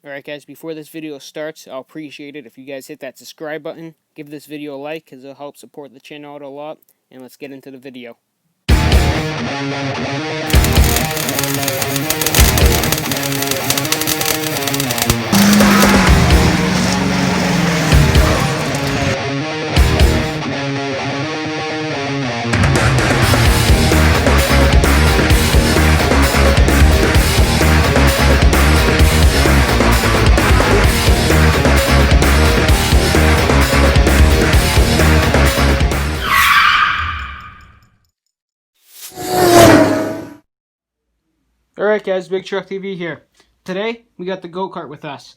Alright guys, before this video starts, I'll appreciate it if you guys hit that subscribe button, give this video a like because it'll help support the channel out a lot, and let's get into the video. Alright guys, Big Truck TV here. Today, we got the go-kart with us.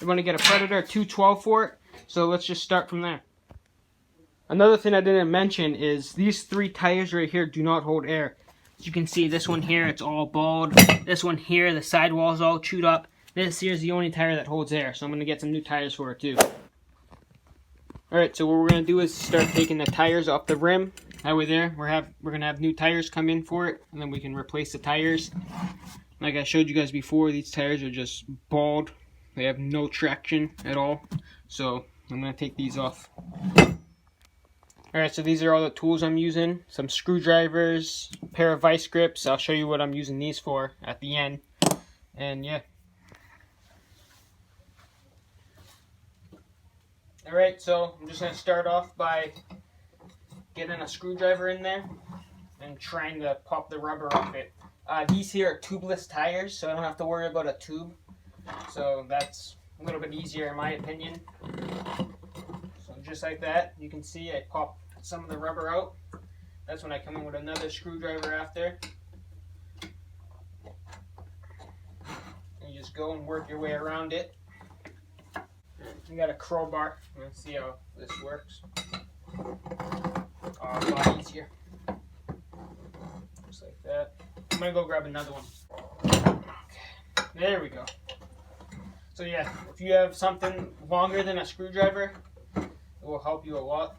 We're going to get a Predator 212 for it, so let's just start from there. Another thing I didn't mention is these three tires right here do not hold air. As you can see, this one here, it's all bald. This one here, the sidewall's all chewed up. This here is the only tire that holds air, so I'm going to get some new tires for it too. Alright, so what we're going to do is start taking the tires off the rim. That way there, we're going to have new tires come in for it, and then we can replace the tires. Like I showed you guys before, these tires are just bald. They have no traction at all. So I'm going to take these off. Alright, so these are all the tools I'm using. Some screwdrivers, a pair of vice grips. I'll show you what I'm using these for at the end. And yeah. Alright, so I'm just going to start off by getting a screwdriver in there and trying to pop the rubber off it. These here are tubeless tires, so I don't have to worry about a tube. So that's a little bit easier in my opinion. So just like that, you can see I pop some of the rubber out. That's when I come in with another screwdriver after. And you just go and work your way around it. You got a crowbar. Let's see how this works. A lot easier. Just like that. I'm gonna go grab another one. Okay. There we go. So yeah, if you have something longer than a screwdriver, it will help you a lot.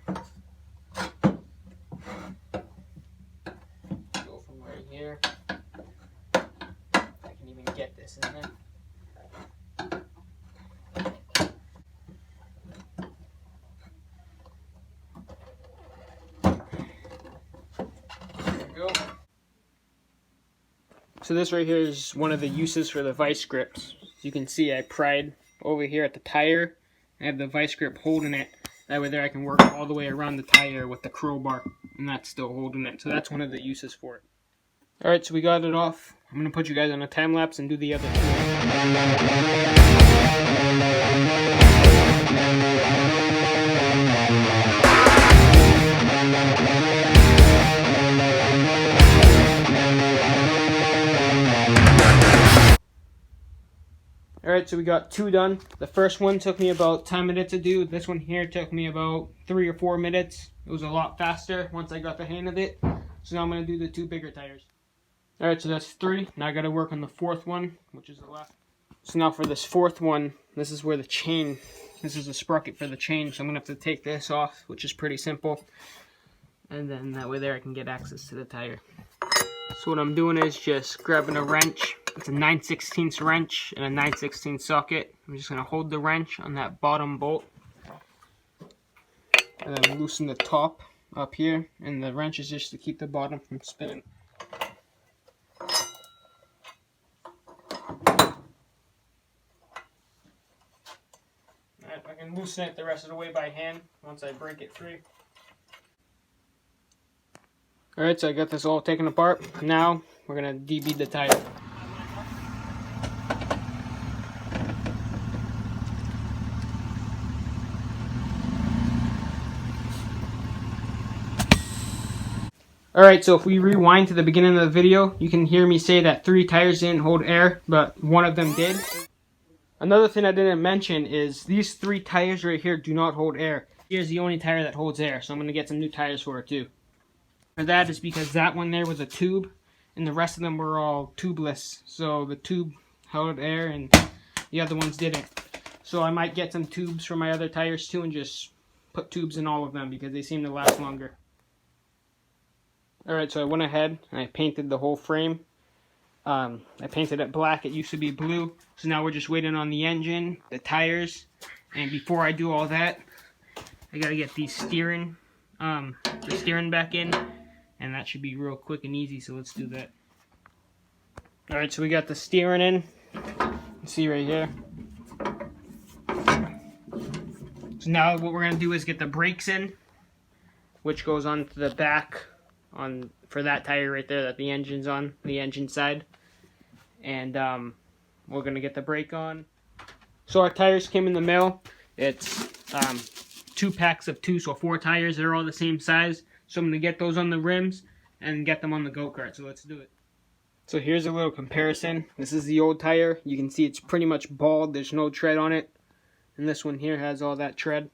Go from right here. I can even get this in there. So this right here is one of the uses for the vice grips. As you can see, I pried over here at the tire. I have the vice grip holding it. That way there I can work all the way around the tire with the crowbar, and that's still holding it. So that's one of the uses for it. Alright, so we got it off. I'm going to put you guys on a time lapse and do the other Alright, so we got two done. The first one took me about 10 minutes to do. This one here took me about 3 or 4 minutes. It was a lot faster once I got the hang of it. So now I'm going to do the two bigger tires. Alright, so that's 3. Now I got to work on the fourth one, which is the last. So now for this fourth one, this is where the chain, this is the sprocket for the chain. So I'm going to have to take this off, which is pretty simple. And then that way there I can get access to the tire. So what I'm doing is just grabbing a wrench. It's a 9/16 wrench and a 9/16 socket. I'm just going to hold the wrench on that bottom bolt. And then loosen the top up here. And the wrench is just to keep the bottom from spinning. Alright, I can loosen it the rest of the way by hand once I break it free. Alright, so I got this all taken apart. Now we're going to debead the tire. Alright, so if we rewind to the beginning of the video, you can hear me say that 3 tires didn't hold air, but one of them did. Another thing I didn't mention is these 3 tires right here do not hold air. Here's the only tire that holds air, so I'm going to get some new tires for it too. For that is because that one there was a tube, and the rest of them were all tubeless. So the tube held air, and the other ones didn't. So I might get some tubes for my other tires too, and just put tubes in all of them because they seem to last longer. Alright, so I went ahead and I painted the whole frame. I painted it black. It used to be blue. So now we're just waiting on the engine, the tires. And before I do all that, I gotta get the steering back in. And that should be real quick and easy, so let's do that. Alright, so we got the steering in. You can see right here. So now what we're gonna do is get the brakes in, which goes onto the back for that tire right there that the engine's on, the engine side. And we're gonna get the brake on. So our tires came in the mail. It's 2 packs of 2, so 4 tires. They're all the same size. So I'm gonna get those on the rims and get them on the go-kart. So let's do it. So here's a little comparison. This is the old tire. You can see it's pretty much bald. There's no tread on it. And this one here has all that tread.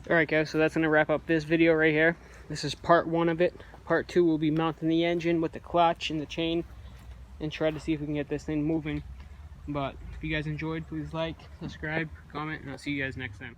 Alright guys, so that's going to wrap up this video right here. This is part 1 of it. Part 2 will be mounting the engine with the clutch and the chain and try to see if we can get this thing moving. But if you guys enjoyed, please like, subscribe, comment, and I'll see you guys next time.